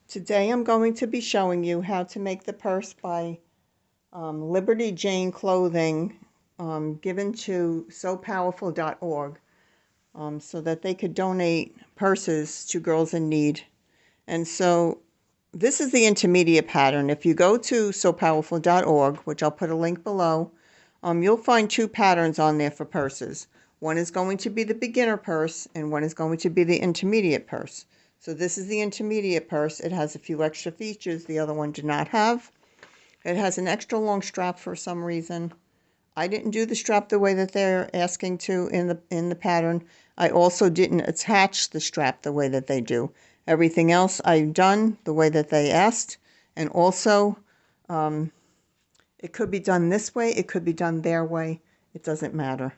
Today I'm going to be showing you how to make the purse by Liberty Jane Clothing, given to SoPowerful.org, so that they could donate purses to girls in need. And so this is the intermediate pattern. If you go to SoPowerful.org, which I'll put a link below, you'll find two patterns on there for purses. One is going to be the beginner purse, and one is going to be the intermediate purse. So this is the intermediate purse. It has a few extra features the other one did not have. It has an extra long strap for some reason. I didn't do the strap the way that they're asking to in the pattern. I also didn't attach the strap the way that they do. Everything else I've done the way that they asked. And also, it could be done this way. It could be done their way. It doesn't matter.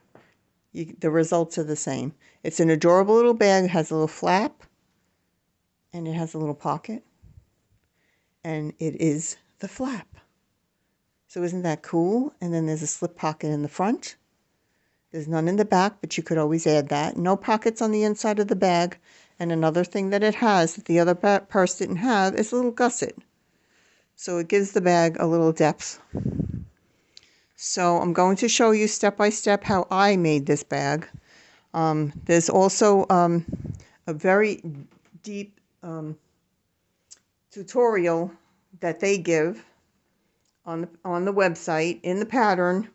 The results are the same. It's an adorable little bag. It has a little flap. And it has a little pocket. And it is the flap. So isn't that cool? And then there's a slip pocket in the front. There's none in the back, but you could always add that. No pockets on the inside of the bag. And another thing that it has that the other purse didn't have is a little gusset. So it gives the bag a little depth. So I'm going to show you step by step how I made this bag. There's also a very deep tutorial that they give on the website in the pattern,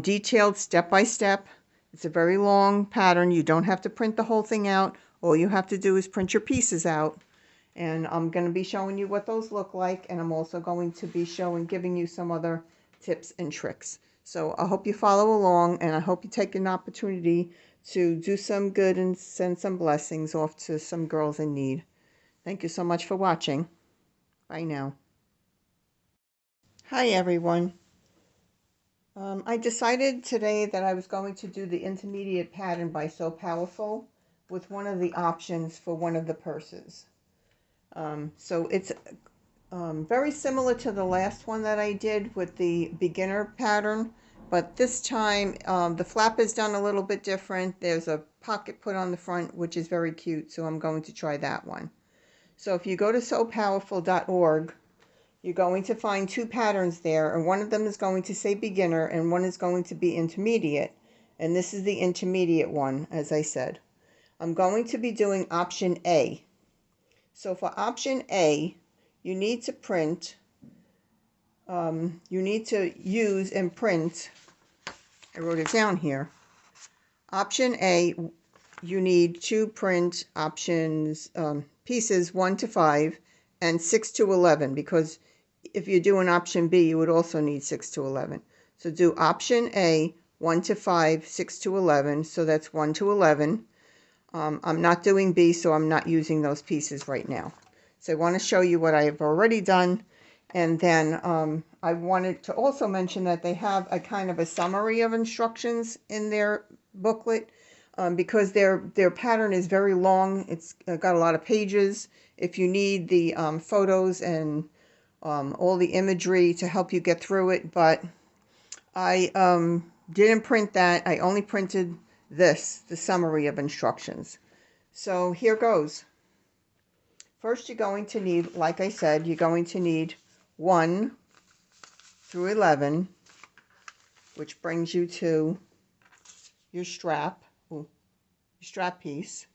detailed step by step. It's a very long pattern. You don't have to print the whole thing out. All you have to do is print your pieces out. And I'm going to be showing you what those look like, and I'm also going to be giving you some other tips and tricks. So I hope you follow along, and I hope you take an opportunity to do some good and send some blessings off to some girls in need. Thank you so much for watching. Bye now. Hi everyone. I decided today that I was going to do the intermediate pattern by So Powerful with one of the options for one of the purses. So it's very similar to the last one that I did with the beginner pattern, but this time the flap is done a little bit different. There's a pocket put on the front, which is very cute, so I'm going to try that one. So if you go to SoPowerful.org, you're going to find two patterns there, and one of them is going to say beginner and one is going to be intermediate, and this is the intermediate one, as I said. I'm going to be doing option A. So for option A, you need to print, you need to use and print, I wrote it down here. Option A, you need to print options, pieces 1 to 5 and 6 to 11, because if you do an option B, you would also need 6 to 11. So do option A, 1 to 5, 6 to 11, so that's 1 to 11. I'm not doing B, so I'm not using those pieces right now. So I want to show you what I've already done. And then I wanted to also mention that they have a kind of a summary of instructions in their booklet, because their pattern is very long. It's got a lot of pages. If you need the photos and all the imagery to help you get through it, but I didn't print that. I only printed this, the summary of instructions. So here goes. First, you're going to need, like I said, you're going to need 1 through 11, which brings you to your strap, piece.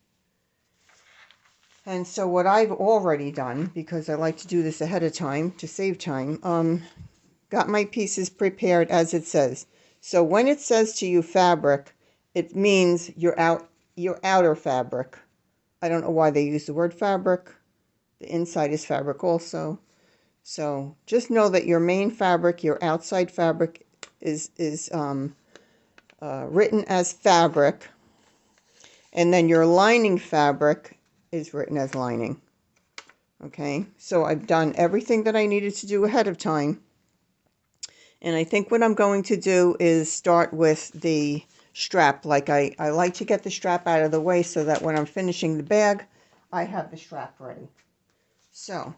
And so what I've already done, because I like to do this ahead of time to save time, got my pieces prepared as it says. So when it says to you fabric, it means your outer fabric. I don't know why they use the word fabric. The inside is fabric also. So just know that your main fabric, your outside fabric, is written as fabric, and then your lining fabric is written as lining. Okay, so I've done everything that I needed to do ahead of time. And I think what I'm going to do is start with the strap. Like I like to get the strap out of the way so that when I'm finishing the bag, I have the strap ready. So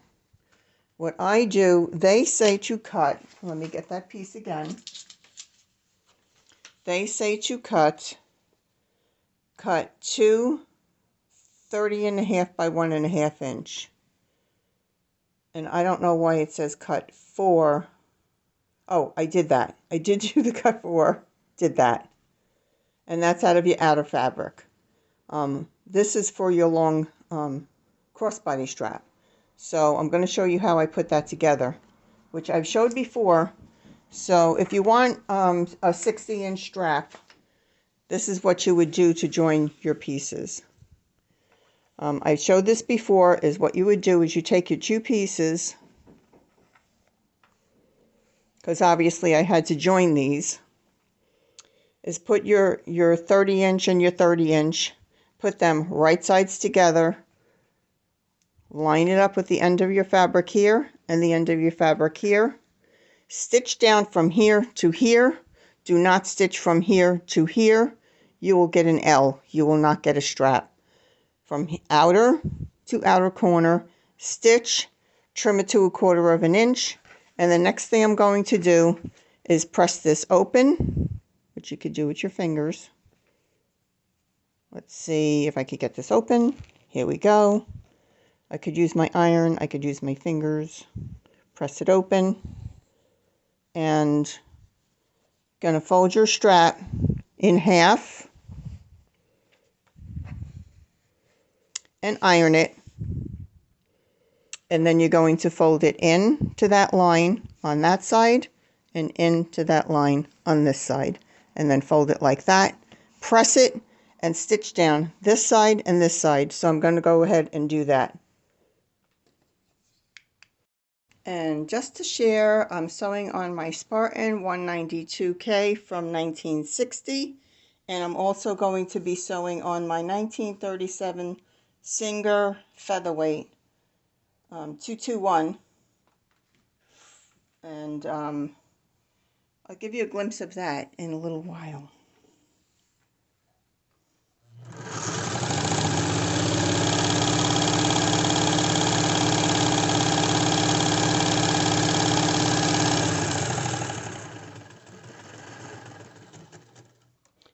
what I do, they say to cut, let me get that piece again. They say to cut 2 30.5 by 1.5 inch. And I don't know why it says cut 4. Oh, I did that. I did do the cut 4. Did that. And that's out of your outer fabric. This is for your long crossbody strap. So I'm going to show you how I put that together, which I've showed before. So if you want a 60-inch strap, this is what you would do to join your pieces. I showed this before. Is what you would do is you take your 2 pieces, because obviously I had to join these, is put your 30-inch and your 30-inch, put them right sides together, line it up with the end of your fabric here and the end of your fabric here, stitch down from here to here. Do not stitch from here to here. You will get an L. You will not get a strap. From outer to outer corner, stitch, trim it to 1/4 of an inch, and the next thing I'm going to do is press this open, which you could do with your fingers. Let's see if I could get this open. Here we go. I could use my iron, I could use my fingers. Press it open, and gonna fold your strap in half and iron it, and then you're going to fold it in to that line on that side and into that line on this side, and then fold it like that. Press it and stitch down this side and this side. So I'm going to go ahead and do that. And just to share, I'm sewing on my Spartan 192K from 1960, and I'm also going to be sewing on my 1937 Singer Featherweight 221, and I'll give you a glimpse of that in a little while.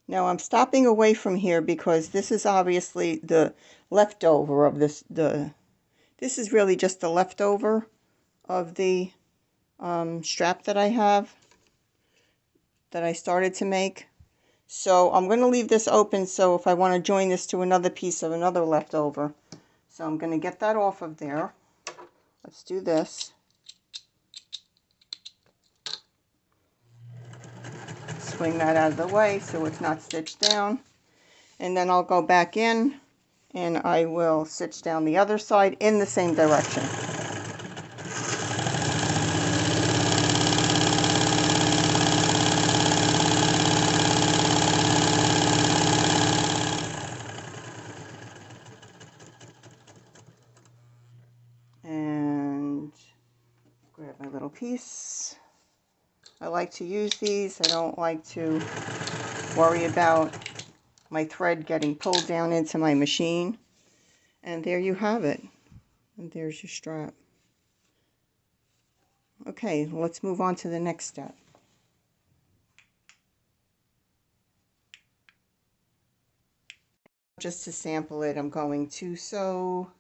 Now I'm stopping away from here because this is obviously the leftover of this. This is really just the leftover of the strap that I have, that I started to make. So I'm going to leave this open so if I want to join this to another piece of another leftover. So I'm going to get that off of there. Let's do this. Swing that out of the way so it's not stitched down. And then I'll go back in and I will stitch down the other side in the same direction. And grab my little piece. I like to use these. I don't like to worry about my thread getting pulled down into my machine. And there you have it. And there's your strap. Okay, let's move on to the next step. Just to sample it, I'm going to sew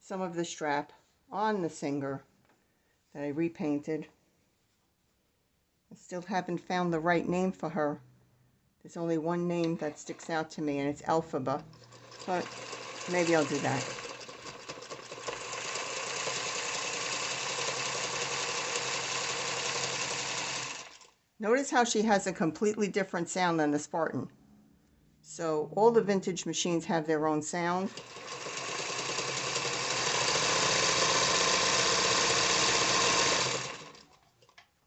some of the strap on the Singer that I repainted. I still haven't found the right name for her. There's only one name that sticks out to me, and it's Elphaba, but maybe I'll do that. Notice how she has a completely different sound than the Spartan. So all the vintage machines have their own sound.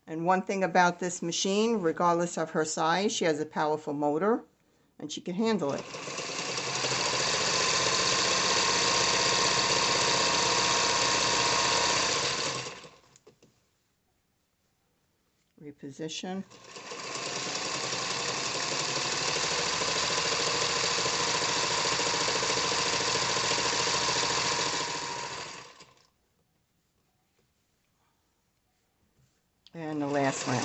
And one thing about this machine, regardless of her size, she has a powerful motor and she can handle it. Reposition. And the last round.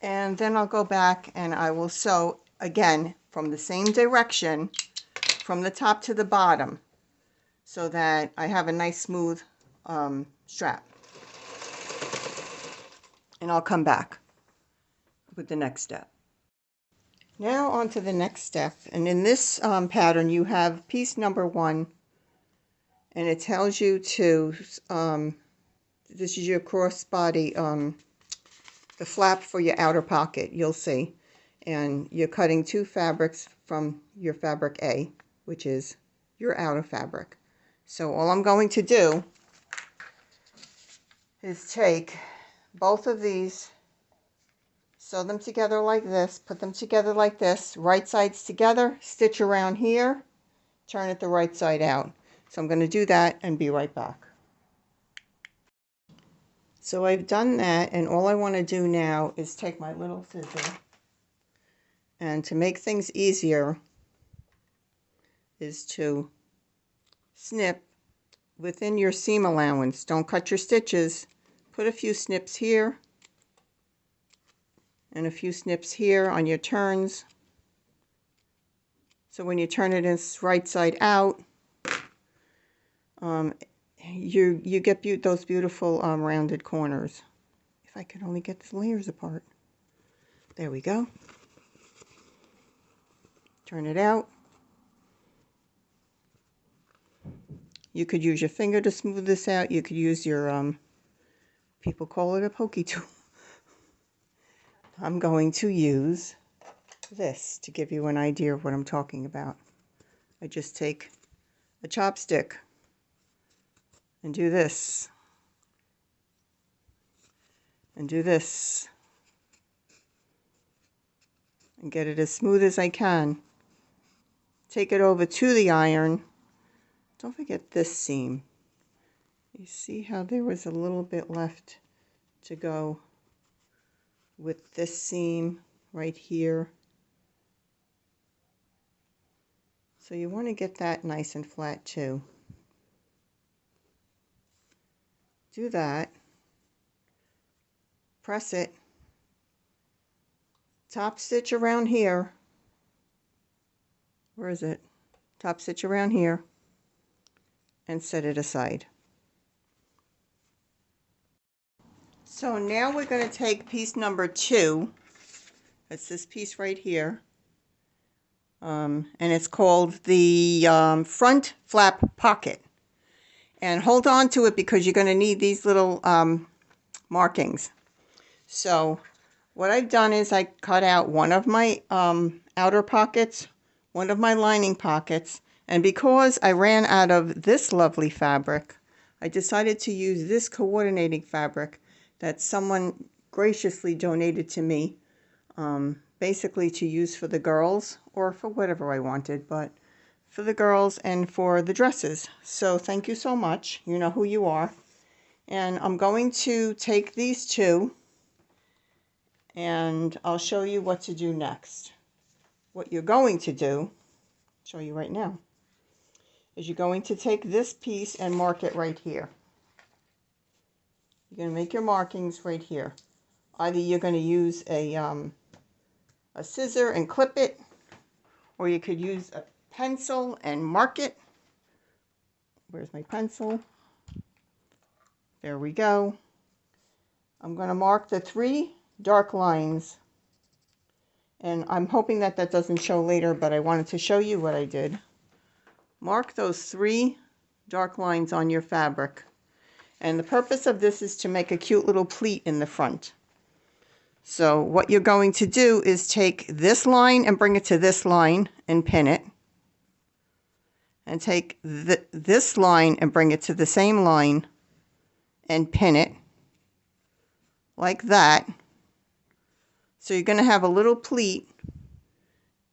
And then I'll go back and I will sew again from the same direction from the top to the bottom so that I have a nice smooth strap. And I'll come back with the next step. Now on to the next step, and in this pattern you have piece number 1, and it tells you to this is your crossbody, the flap for your outer pocket, you'll see, and you're cutting 2 fabrics from your fabric A, which is your outer fabric. So all I'm going to do is take both of these, sew them together like this, put them together like this, right sides together, stitch around here, turn it the right side out. So I'm going to do that and be right back. So I've done that, and all I want to do now is take my little scissor, and to make things easier is to snip within your seam allowance. Don't cut your stitches. Put a few snips here and a few snips here on your turns. So when you turn it right side out, you get those beautiful rounded corners. If I could only get the layers apart. There we go. Turn it out. You could use your finger to smooth this out. You could use your, people call it a pokey tool. I'm going to use this to give you an idea of what I'm talking about. I just take a chopstick and do this. And do this. And get it as smooth as I can. Take it over to the iron. Don't forget this seam. You see how there was a little bit left to go with this seam right here. So you want to get that nice and flat too. Do that. Press it. Top stitch around here. Where is it? Top stitch around here. And set it aside. So now we're going to take piece number 2. It's this piece right here. And it's called the front flap pocket. And hold on to it because you're going to need these little markings. So what I've done is I cut out one of my outer pockets, one of my lining pockets, and because I ran out of this lovely fabric, I decided to use this coordinating fabric that someone graciously donated to me, basically to use for the girls or for whatever I wanted, but for the girls and for the dresses. So thank you so much. You know who you are. And I'm going to take these 2 and I'll show you what to do next. What you're going to do, I'll show you right now, is you're going to take this piece and mark it right here. You're going to make your markings right here. Either you're going to use a scissor and clip it, or you could use a pencil and mark it. Where's my pencil? There we go. I'm going to mark the 3 dark lines, and I'm hoping that that doesn't show later, but I wanted to show you what I did. Mark those 3 dark lines on your fabric. And the purpose of this is to make a cute little pleat in the front. So what you're going to do is take this line and bring it to this line and pin it. And take this line and bring it to the same line and pin it. Like that. So you're going to have a little pleat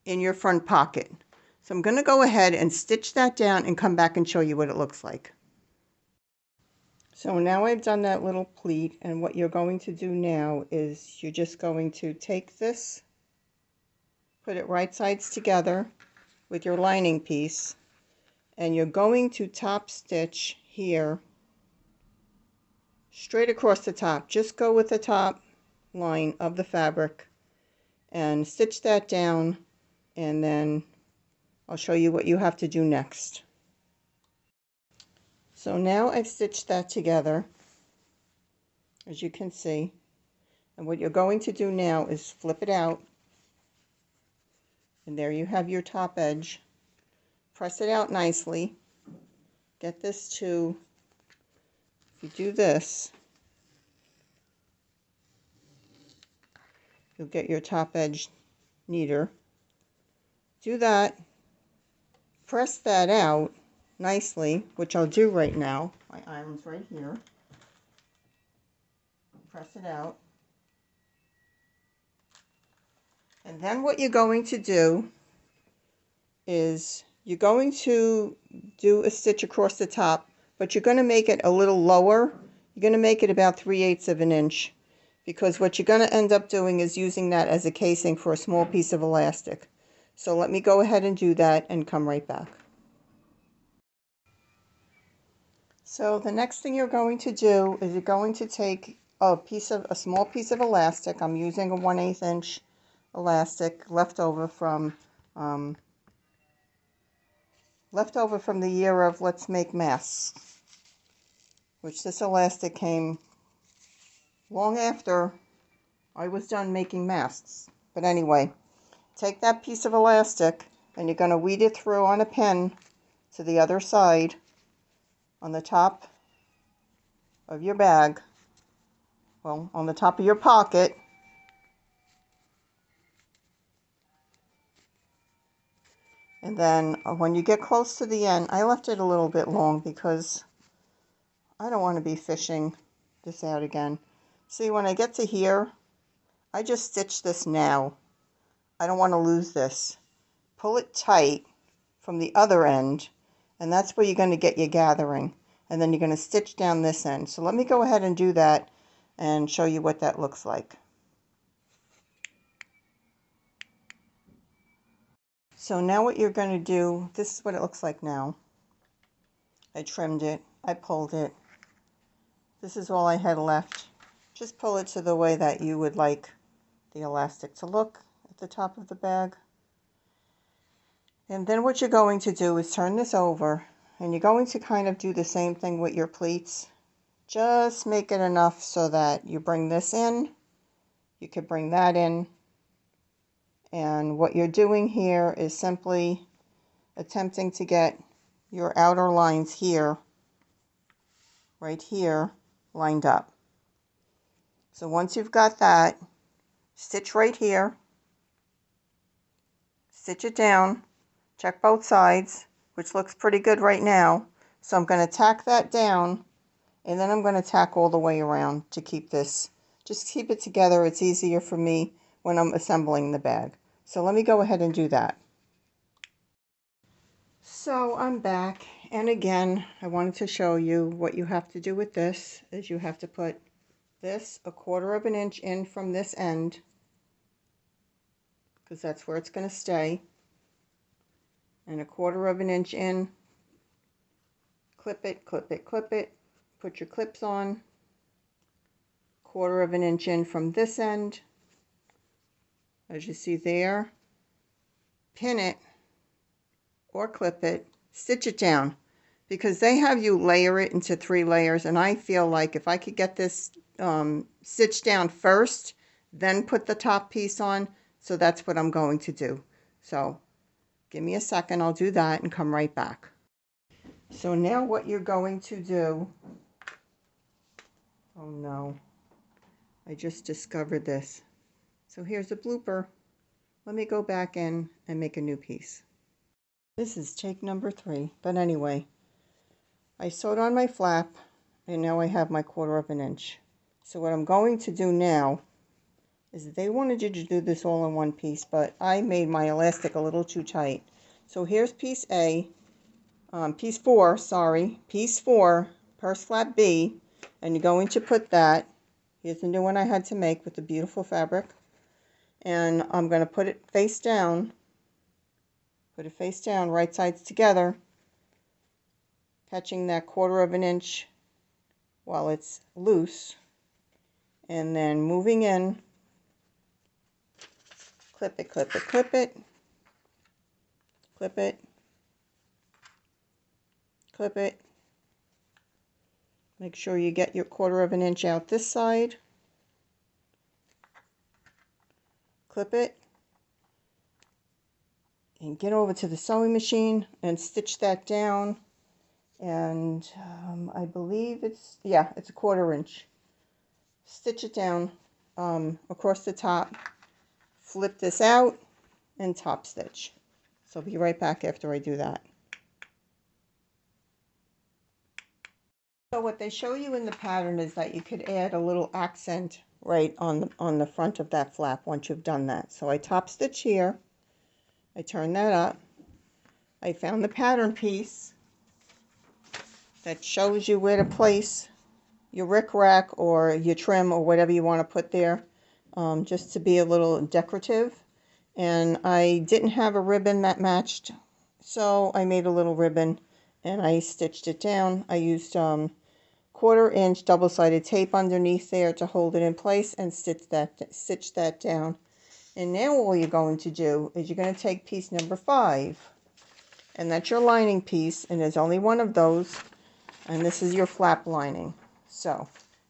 in your front pocket. So I'm going to go ahead and stitch that down and come back and show you what it looks like. So now I've done that little pleat, and what you're going to do now is you're just going to take this, put it right sides together with your lining piece, and you're going to top stitch here straight across the top. Just go with the top line of the fabric and stitch that down, and then I'll show you what you have to do next. So now I've stitched that together, as you can see, and what you're going to do now is flip it out, and there you have your top edge. Press it out nicely. Get this to, if you do this, you'll get your top edge neater. Do that, press that out nicely, which I'll do right now. My iron's right here. Press it out. And then what you're going to do is you're going to do a stitch across the top, but you're going to make it a little lower. You're going to make it about 3/8 of an inch, because what you're going to end up doing is using that as a casing for a small piece of elastic. So let me go ahead and do that and come right back. So the next thing you're going to do is you're going to take a small piece of elastic. I'm using a 1/8 inch elastic left over from the year of Let's Make Masks, which this elastic came long after I was done making masks. But anyway, take that piece of elastic and you're going to weed it through on a pin to the other side on the top of your bag, well, on the top of your pocket. And then when you get close to the end, I left it a little bit long because I don't want to be fishing this out again. See, when I get to here, I just stitch this now. I don't want to lose this. Pull it tight from the other end, and that's where you're going to get your gathering. And then you're going to stitch down this end. So let me go ahead and do that and show you what that looks like. So now what you're going to do, this is what it looks like now. I trimmed it, I pulled it. This is all I had left. Just pull it to the way that you would like the elastic to look at the top of the bag. And then what you're going to do is turn this over, and you're going to kind of do the same thing with your pleats. Just make it enough so that you bring this in, you could bring that in, and what you're doing here is simply attempting to get your outer lines here, right here, lined up. So once you've got that, stitch right here, stitch it down, check both sides, which looks pretty good right now. So I'm going to tack that down, and then I'm going to tack all the way around to keep this, just keep it together. It's easier for me when I'm assembling the bag. So let me go ahead and do that. So I'm back, and again, I wanted to show you what you have to do with this, is you have to put this 1/4 of an inch in from this end, because that's where it's going to stay, and 1/4 of an inch in, clip it, clip it, clip it, put your clips on, 1/4 of an inch in from this end, as you see there, pin it or clip it, stitch it down, because they have you layer it into 3 layers, and I feel like if I could get this stitched down first, then put the top piece on, so that's what I'm going to do. So give me a second, I'll do that and come right back. So now what you're going to do, oh no, I just discovered this. So here's a blooper. Let me go back in and make a new piece. This is take number 3, but anyway, I sewed on my flap, and now I have my 1/4 of an inch. So what I'm going to do now is they wanted you to do this all in one piece, but I made my elastic a little too tight. So here's piece A, piece 4, piece 4, purse flap B, and you're going to put that, here's the new one I had to make with the beautiful fabric, and I'm going to put it face down, right sides together, catching that 1/4 of an inch while it's loose, and then moving in Clip it, clip it, clip it. Clip it. Clip it. Make sure you get your 1/4 of an inch out this side. Clip it. And get over to the sewing machine and stitch that down. And I believe it's a 1/4 inch. Stitch it down across the top. Flip this out and top stitch. So I'll be right back after I do that. So what they show you in the pattern is that you could add a little accent right on the front of that flap once you've done that. So I top stitch here. I turn that up. I found the pattern piece that shows you where to place your rickrack or your trim or whatever you want to put there, just to be a little decorative. And I didn't have a ribbon that matched, so I made a little ribbon and I stitched it down. I used 1/4 inch double-sided tape underneath there to hold it in place and stitch that down. And now all you're going to do is you're going to take piece number 5, and that's your lining piece, and there's only one of those, and this is your flap lining. So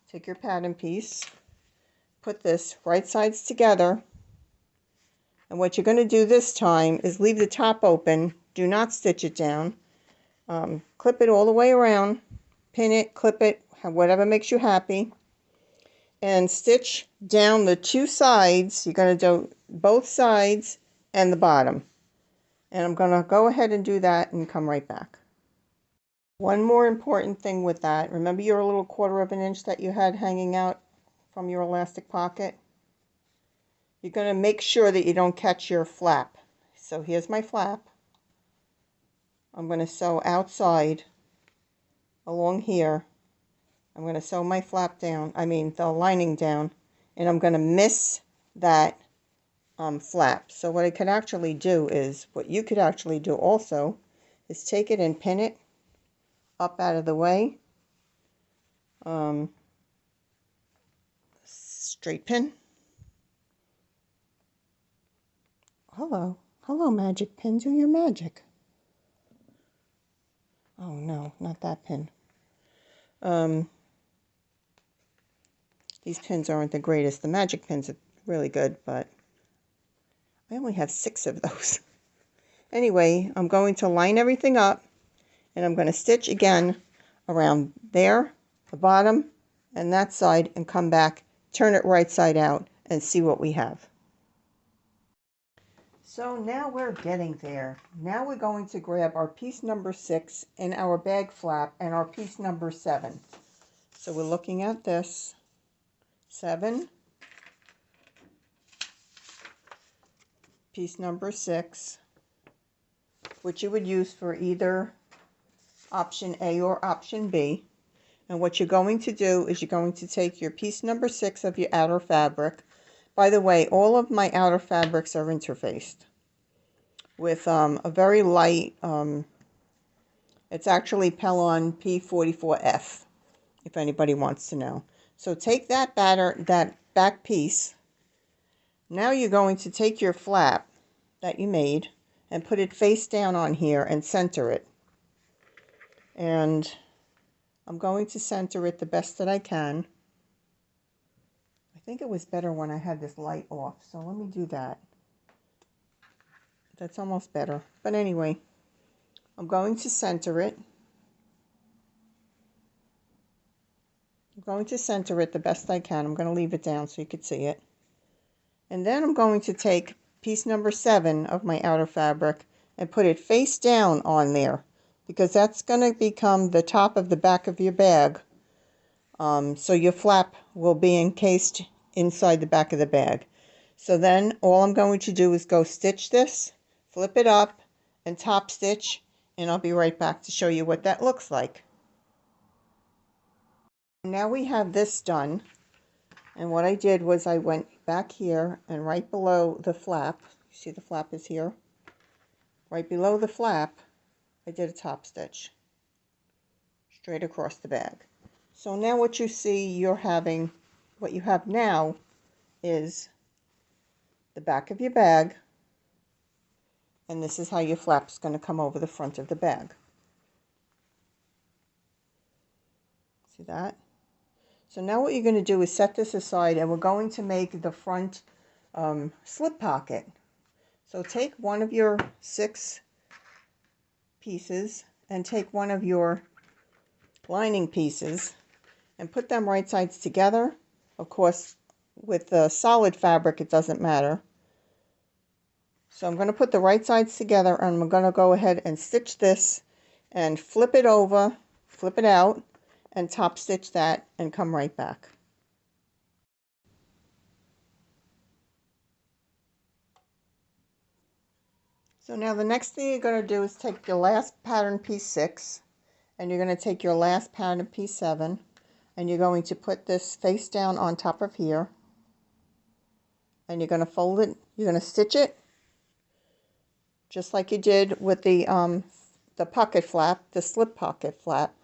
take your pattern piece, put this right sides together, and what you're going to do this time is leave the top open. Do not stitch it down. Clip it all the way around, pin it, clip it, whatever makes you happy, and stitch down the 2 sides. You're going to do both sides and the bottom. And I'm going to go ahead and do that and come right back. One more important thing with that, remember your little 1/4 of an inch that you had hanging out from your elastic pocket? You're going to make sure that you don't catch your flap. So here's my flap. I'm going to sew outside along here. I'm going to sew my flap down, the lining down, and I'm going to miss that flap. So what I could actually do is, what you could actually do also, is take it and pin it up out of the way. Straight pin. Hello magic pin, do your magic. Oh no, not that pin. These pins aren't the greatest. The magic pins are really good, but I only have 6 of those. Anyway, I'm going to line everything up, and I'm going to stitch again around there, the bottom, and that side, and come back, turn it right side out, and see what we have. So now we're getting there. Now we're going to grab our piece number 6 and our bag flap and our piece number 7. So we're looking at this. 7, piece number 6, which you would use for either option A or option B. And what you're going to do is you're going to take your piece number 6 of your outer fabric. By the way, all of my outer fabrics are interfaced with a very light, it's actually Pellon P44F, if anybody wants to know. So take that back piece. Now you're going to take your flap that you made and put it face down on here and center it. And I'm going to center it the best that I can. I think it was better when I had this light off, so let me do that. That's almost better. But anyway, I'm going to center it. I'm going to center it the best I can. I'm going to leave it down so you can see it. And then I'm going to take piece number 7 of my outer fabric and put it face down on there, because that's going to become the top of the back of your bag. So your flap will be encased inside the back of the bag. So then all I'm going to do is go stitch this, flip it up, and top stitch, and I'll be right back to show you what that looks like. Now we have this done, and what I did was I went back here and right below the flap, you see the flap is here, right below the flap, I did a top stitch straight across the bag. So now what you see, what you have now is the back of your bag, and this is how your flap's going to come over the front of the bag. See that? So now what you're going to do is set this aside, and we're going to make the front slip pocket. So take one of your 6 pieces and take one of your lining pieces and put them right sides together. Of course, with the solid fabric, it doesn't matter. So I'm going to put the right sides together, and I'm going to go ahead and stitch this and flip it over, flip it out, and top stitch that and come right back. So now the next thing you're going to do is take your last pattern piece 6, and you're going to take your last pattern piece 7, and you're going to put this face down on top of here, and you're going to fold it, you're going to stitch it just like you did with the pocket flap, the slip pocket flap.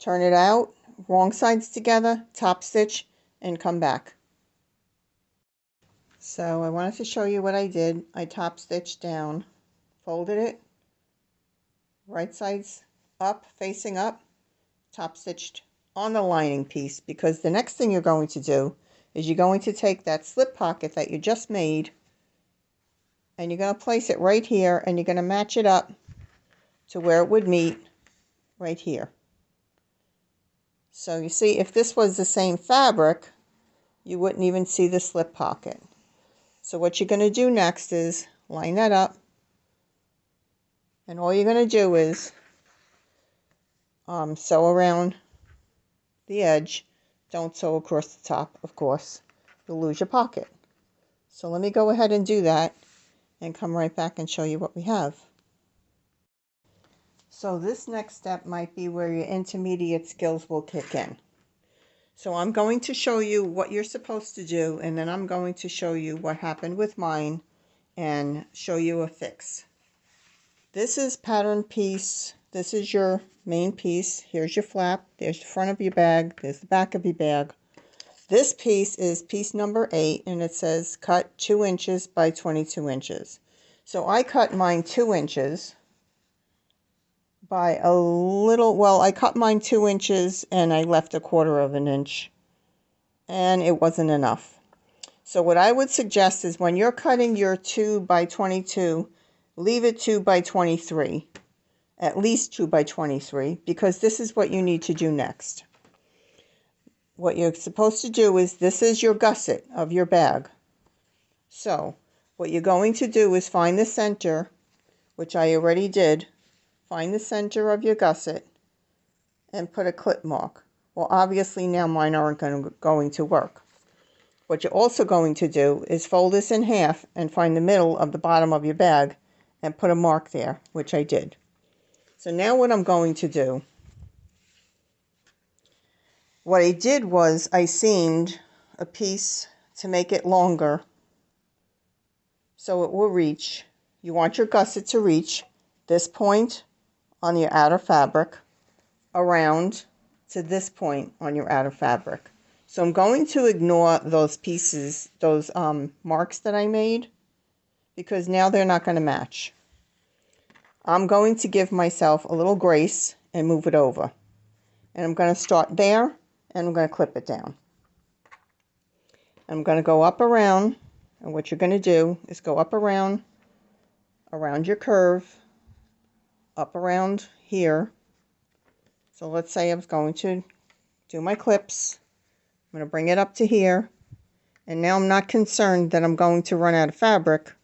Turn it out, wrong sides together, top stitch, and come back. So I wanted to show you what I did. I top stitched down, folded it, right sides up, facing up, top stitched on the lining piece, because the next thing you're going to do is you're going to take that slip pocket that you just made, and you're going to place it right here, and you're going to match it up to where it would meet right here. So you see, if this was the same fabric, you wouldn't even see the slip pocket. So what you're going to do next is line that up, and all you're going to do is sew around the edge. Don't sew across the top, of course. You'll lose your pocket. So let me go ahead and do that and come right back and show you what we have. So this next step might be where your intermediate skills will kick in. So I'm going to show you what you're supposed to do, and then I'm going to show you what happened with mine and show you a fix. This is pattern piece. This is your main piece. Here's your flap. There's the front of your bag. There's the back of your bag. This piece is piece number 8, and it says cut 2 inches by 22 inches. So I cut mine 2 inches by a little, well, I cut mine 2 inches and I left 1/4 of an inch, and it wasn't enough. So what I would suggest is when you're cutting your 2 by 22, leave it 2 by 23, at least 2 by 23, because this is what you need to do next. What you're supposed to do is, this is your gusset of your bag. So what you're going to do is find the center, which I already did. Find the center of your gusset and put a clip mark. Well, obviously now mine aren't going to work. What you're also going to do is fold this in half and find the middle of the bottom of your bag and put a mark there, which I did. So now what I'm going to do, what I did was I seamed a piece to make it longer so it will reach. You want your gusset to reach this point on your outer fabric around to this point on your outer fabric. So I'm going to ignore those pieces, those marks that I made, because now they're not going to match. I'm going to give myself a little grace and move it over. And I'm going to start there, and I'm going to clip it down. I'm going to go up around, and what you're going to do is go up around your curve, up around here. So let's say I was going to do my clips. I'm going to bring it up to here, and now I'm not concerned that I'm going to run out of fabric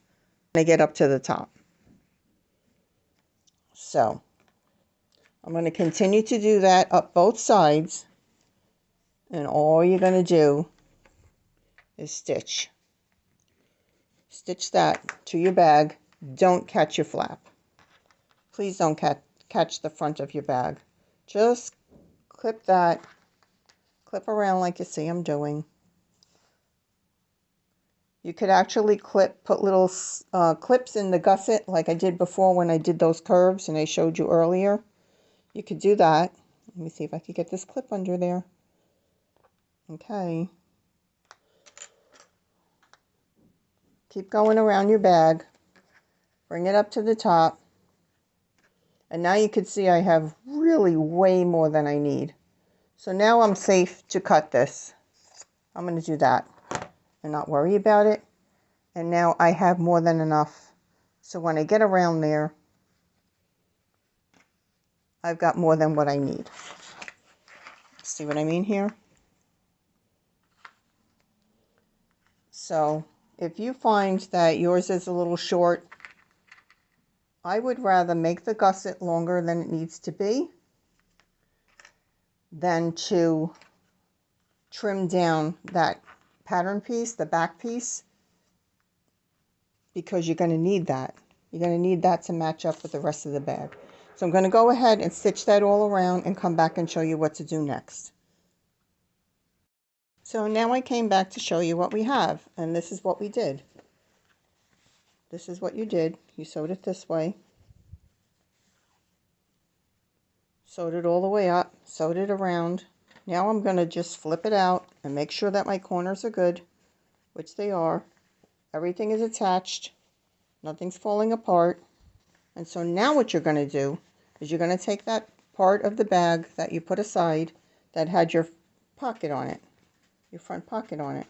when I get up to the top. So I'm going to continue to do that up both sides, and all you're going to do is stitch. Stitch that to your bag. Don't catch your flap. Please don't catch the front of your bag. Just clip that, clip around like you see I'm doing. You could actually put little clips in the gusset like I did before when I did those curves and I showed you earlier. You could do that. Let me see if I could get this clip under there. Okay. keep going around your bag. Bring it up to the top. And now you can see I have really way more than I need. So now I'm safe to cut this. I'm going to do that and not worry about it. And now I have more than enough. So when I get around there, I've got more than what I need. See what I mean here? So if you find that yours is a little short, I would rather make the gusset longer than it needs to be than to trim down that pattern piece, the back piece, because you're going to need that. You're going to need that to match up with the rest of the bag. So I'm going to go ahead and stitch that all around and come back and show you what to do next. So now I came back to show you what we have, and this is what we did. This is what you did. You sewed it this way. Sewed it all the way up, sewed it around. Now I'm going to just flip it out and make sure that my corners are good, which they are. Everything is attached. Nothing's falling apart. And so now what you're going to do is you're going to take that part of the bag that you put aside that had your pocket on it, your front pocket on it.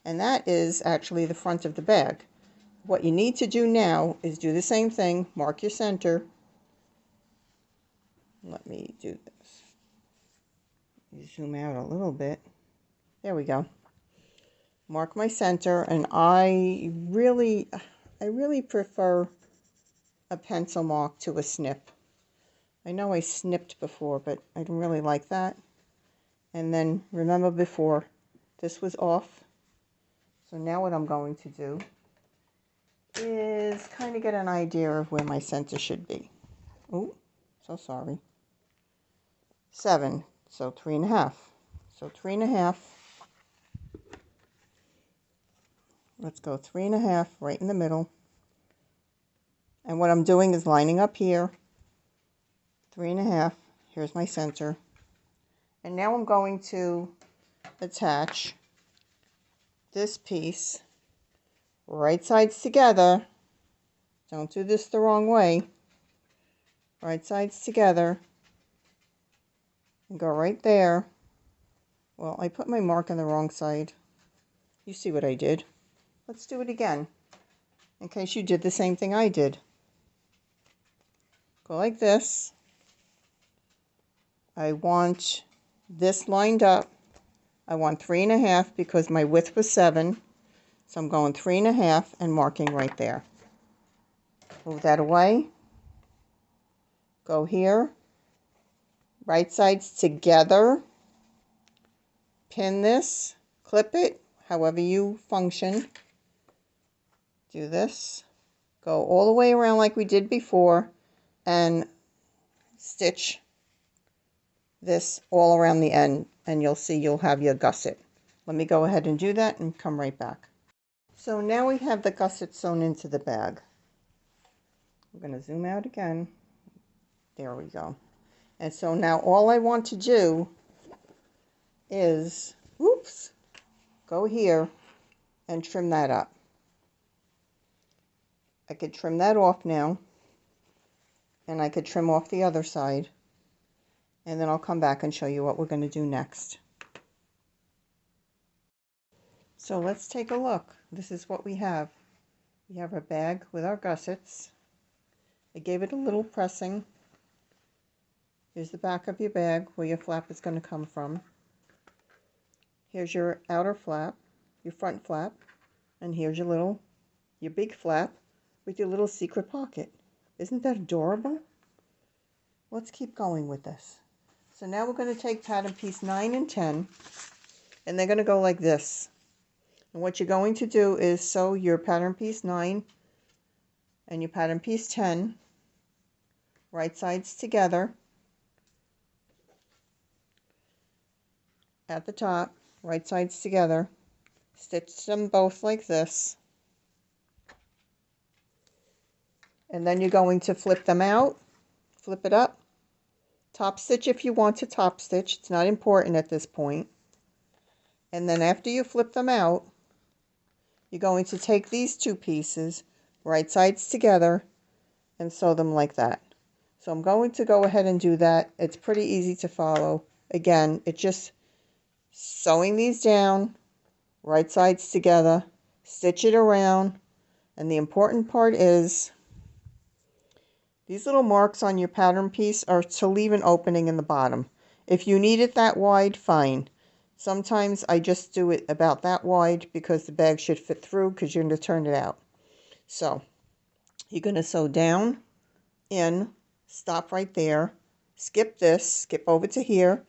And that is actually the front of the bag. What you need to do now is do the same thing. Mark your center. Let me do this. Zoom out a little bit. There we go. Mark my center, and I really prefer a pencil mark to a snip. I know I snipped before, but I don't really like that. And then remember before, this was off. So now what I'm going to do is kind of get an idea of where my center should be. Oh, so sorry. 7, so 3.5. So 3.5. Let's go 3.5 right in the middle. And what I'm doing is lining up here. 3.5. Here's my center. And now I'm going to attach this piece right sides together. Don't do this the wrong way. Right sides together. And go right there. Well, I put my mark on the wrong side. You see what I did. Let's do it again, in case you did the same thing I did. Go like this. I want this lined up. I want 3.5 because my width was 7. So I'm going 3.5 and marking right there. Move that away. Go here. Right sides together. Pin this. Clip it, however you function. Do this. Go all the way around like we did before and stitch this all around the end, and you'll see you'll have your gusset. Let me go ahead and do that and come right back. So now we have the gusset sewn into the bag. I'm going to zoom out again. There we go. And so now all I want to do is, oops, go here and trim that up. I could trim that off now, and I could trim off the other side, and then I'll come back and show you what we're going to do next. So let's take a look. This is what we have. We have our bag with our gussets. I gave it a little pressing. Here's the back of your bag where your flap is going to come from. Here's your outer flap, your front flap, and here's your big flap with your little secret pocket. Isn't that adorable? Let's keep going with this. So now we're going to take pattern piece 9 and 10, and they're going to go like this. And what you're going to do is sew your pattern piece 9 and your pattern piece 10 right sides together at the top, right sides together. Stitch them both like this. And then you're going to flip them out, flip it up, top stitch if you want to top stitch. It's not important at this point. And then after you flip them out, you're going to take these two pieces, right sides together, and sew them like that. So I'm going to go ahead and do that. It's pretty easy to follow. Again, it's just sewing these down, right sides together, stitch it around, and the important part is these little marks on your pattern piece are to leave an opening in the bottom. If you need it that wide, fine. Sometimes I just do it about that wide because the bag should fit through because you're going to turn it out. So you're going to sew down, in, stop right there, skip this, skip over to here,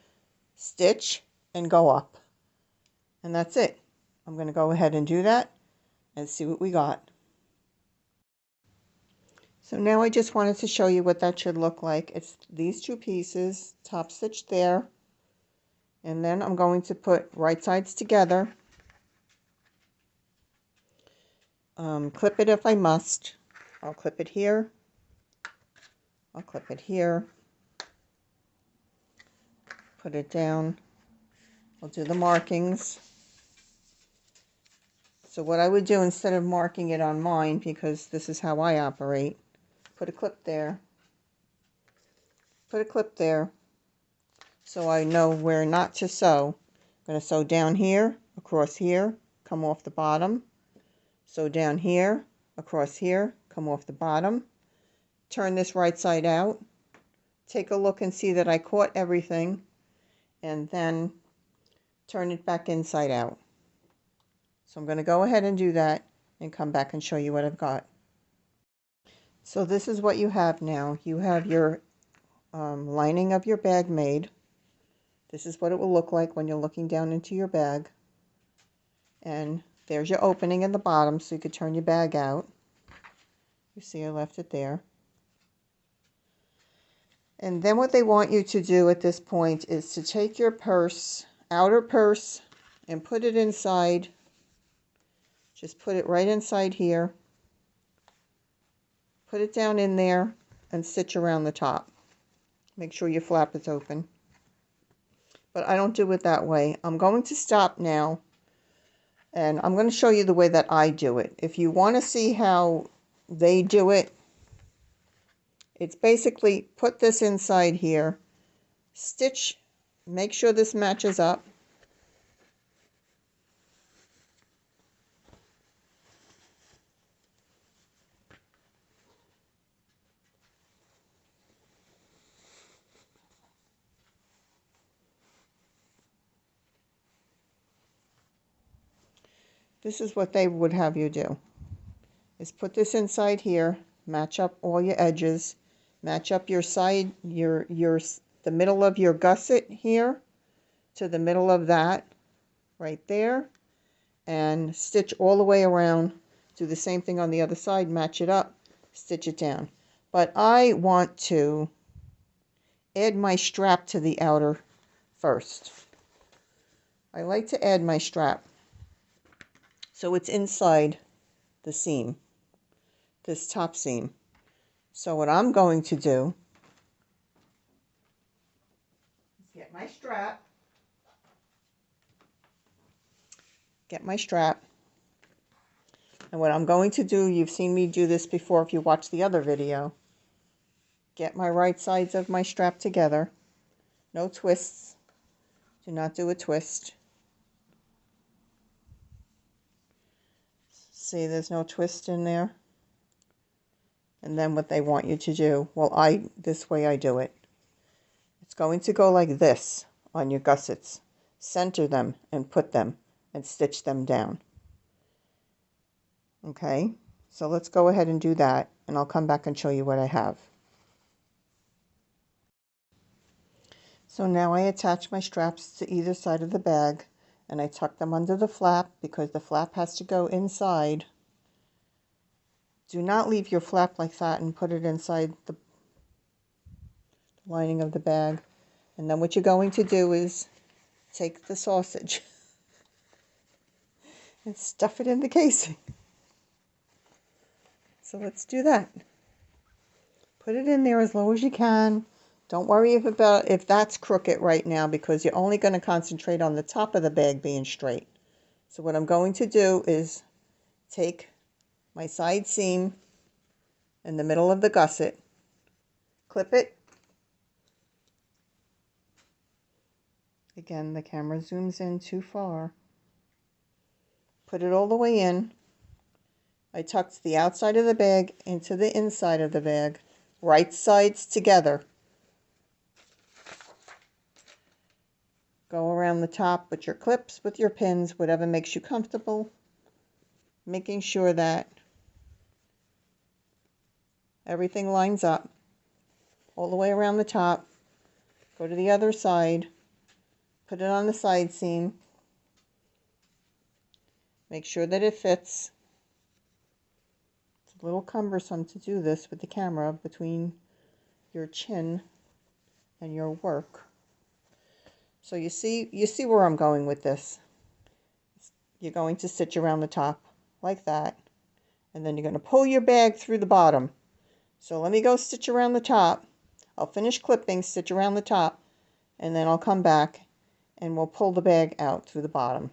stitch, and go up. And that's it. I'm going to go ahead and do that and see what we got. So now I just wanted to show you what that should look like. It's these two pieces, top stitch there, and then I'm going to put right sides together, clip it if I must. I'll clip it here, I'll clip it here, put it down, I'll do the markings. So what I would do instead of marking it on mine, because this is how I operate, put a clip there, put a clip there, so I know where not to sew. I'm going to sew down here, across here, come off the bottom, sew down here, across here, come off the bottom, turn this right side out, take a look and see that I caught everything, and then turn it back inside out. So I'm going to go ahead and do that and come back and show you what I've got. So this is what you have now. You have your lining of your bag made. This is what it will look like when you're looking down into your bag. And there's your opening in the bottom so you could turn your bag out. You see I left it there. And then what they want you to do at this point is to take your purse, outer purse, and put it inside. Just put it right inside here. Put it down in there and stitch around the top. Make sure your flap is open. But I don't do it that way. I'm going to stop now and I'm going to show you the way that I do it. If you want to see how they do it, it's basically put this inside here, stitch, make sure this matches up. This is what they would have you do, is put this inside here, match up all your edges, match up your side, the middle of your gusset here to the middle of that right there, and stitch all the way around. Do the same thing on the other side, match it up, stitch it down. But I want to add my strap to the outer first. I like to add my strap so it's inside the seam, this top seam. So what I'm going to do is get my strap, and what I'm going to do, you've seen me do this before if you watched the other video, get my right sides of my strap together, no twists, do not do a twist. See, there's no twist in there. And then what they want you to do, well, this way I do it. It's going to go like this on your gussets. Center them and put them and stitch them down. Okay, so let's go ahead and do that, and I'll come back and show you what I have. So now I attach my straps to either side of the bag, and I tuck them under the flap because the flap has to go inside. Do not leave your flap like that and put it inside the lining of the bag. And then what you're going to do is take the sausage and stuff it in the casing. So let's do that. Put it in there as low as you can. Don't worry if that's crooked right now because you're only going to concentrate on the top of the bag being straight. So what I'm going to do is take my side seam in the middle of the gusset, clip it. Again, the camera zooms in too far. Put it all the way in. I tucked the outside of the bag into the inside of the bag, right sides together. Go around the top with your clips, with your pins, whatever makes you comfortable, making sure that everything lines up all the way around the top. Go to the other side, put it on the side seam, make sure that it fits. It's a little cumbersome to do this with the camera between your chin and your work. So you see where I'm going with this. You're going to stitch around the top like that, and then you're going to pull your bag through the bottom. So let me go stitch around the top. I'll finish clipping, stitch around the top, and then I'll come back and we'll pull the bag out through the bottom.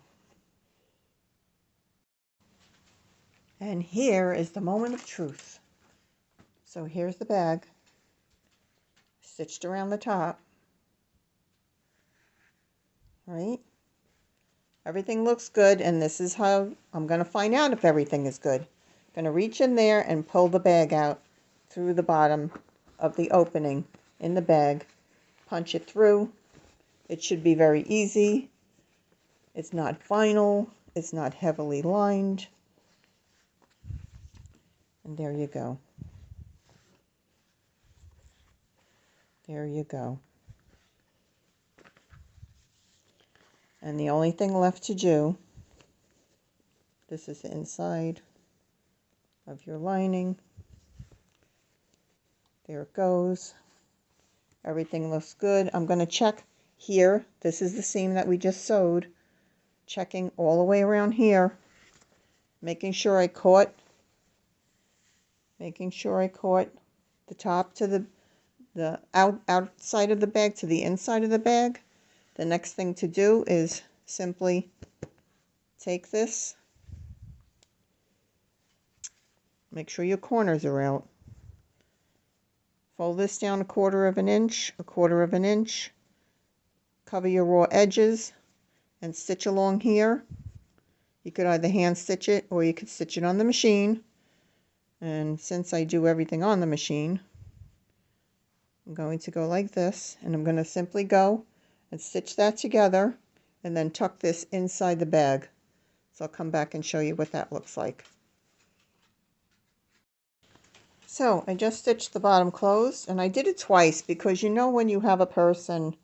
And here is the moment of truth. So here's the bag, stitched around the top, right? Everything looks good, and this is how I'm going to find out if everything is good. I'm going to reach in there and pull the bag out through the bottom of the opening in the bag, punch it through. It should be very easy. It's not vinyl, it's not heavily lined. And there you go. There you go. And the only thing left to do, this is the inside of your lining. There it goes. Everything looks good. I'm going to check here. This is the seam that we just sewed. Checking all the way around here. Making sure I caught the top to the outside of the bag to the inside of the bag. The next thing to do is simply take this, make sure your corners are out, fold this down 1/4 of an inch, 1/4 of an inch, cover your raw edges, and stitch along here. You could either hand stitch it or you could stitch it on the machine. And since I do everything on the machine, I'm going to go like this, and I'm going to simply go and stitch that together and then tuck this inside the bag. So I'll come back and show you what that looks like. So I just stitched the bottom closed, and I did it twice because when you have a purse and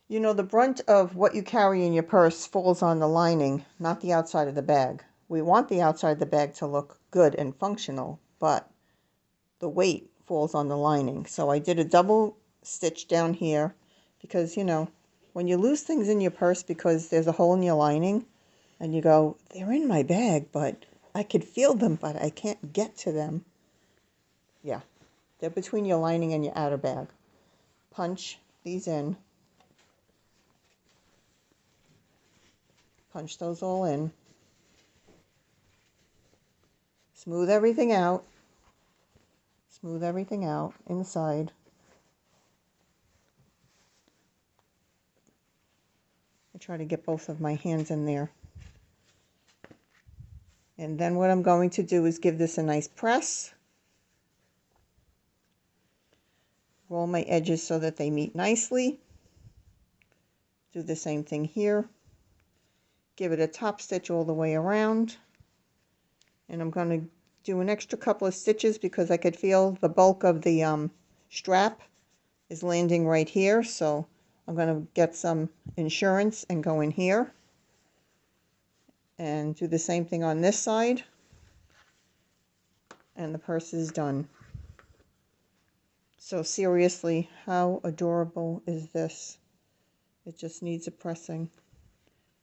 the brunt of what you carry in your purse falls on the lining, not the outside of the bag. We want the outside of the bag to look good and functional, but the weight falls on the lining. So I did a double stitch down here because, when you lose things in your purse because there's a hole in your lining and you go, they're in my bag, but I could feel them, but I can't get to them. Yeah, they're between your lining and your outer bag. Punch these in. Punch those all in. Smooth everything out. Smooth everything out inside. I try to get both of my hands in there. And then what I'm going to do is give this a nice press. Roll my edges so that they meet nicely. Do the same thing here. Give it a top stitch all the way around. And I'm going to do an extra couple of stitches because I could feel the bulk of the strap is landing right here. So I'm going to get some insurance and go in here. And do the same thing on this side. And the purse is done. So seriously, how adorable is this? It just needs a pressing.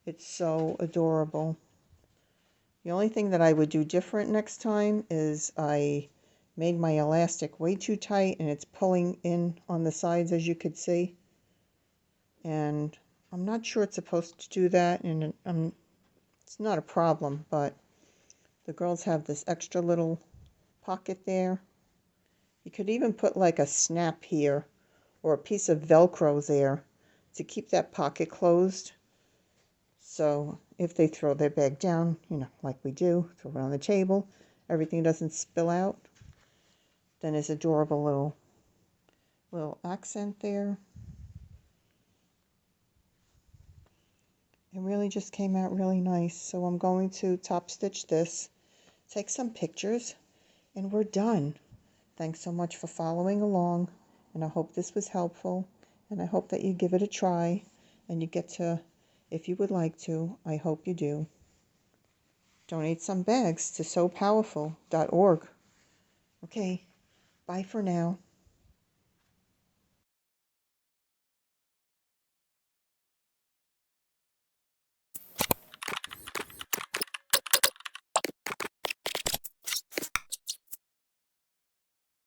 It's so adorable. The only thing that I would do different next time is I made my elastic way too tight and it's pulling in on the sides, as you could see. And I'm not sure it's supposed to do that, and it's not a problem, but The girls have this extra little pocket there. You could even put like a snap here or a piece of Velcro there to keep that pocket closed. So if they throw their bag down, like we do, throw it on the table, everything doesn't spill out. Then there's adorable little accent there. It really just came out really nice. So I'm going to top stitch this, take some pictures, and we're done. Thanks so much for following along, and I hope this was helpful, and I hope that you give it a try, and you get to, if you would like to, I hope you do, donate some bags to SewPowerful.org. Okay, bye for now.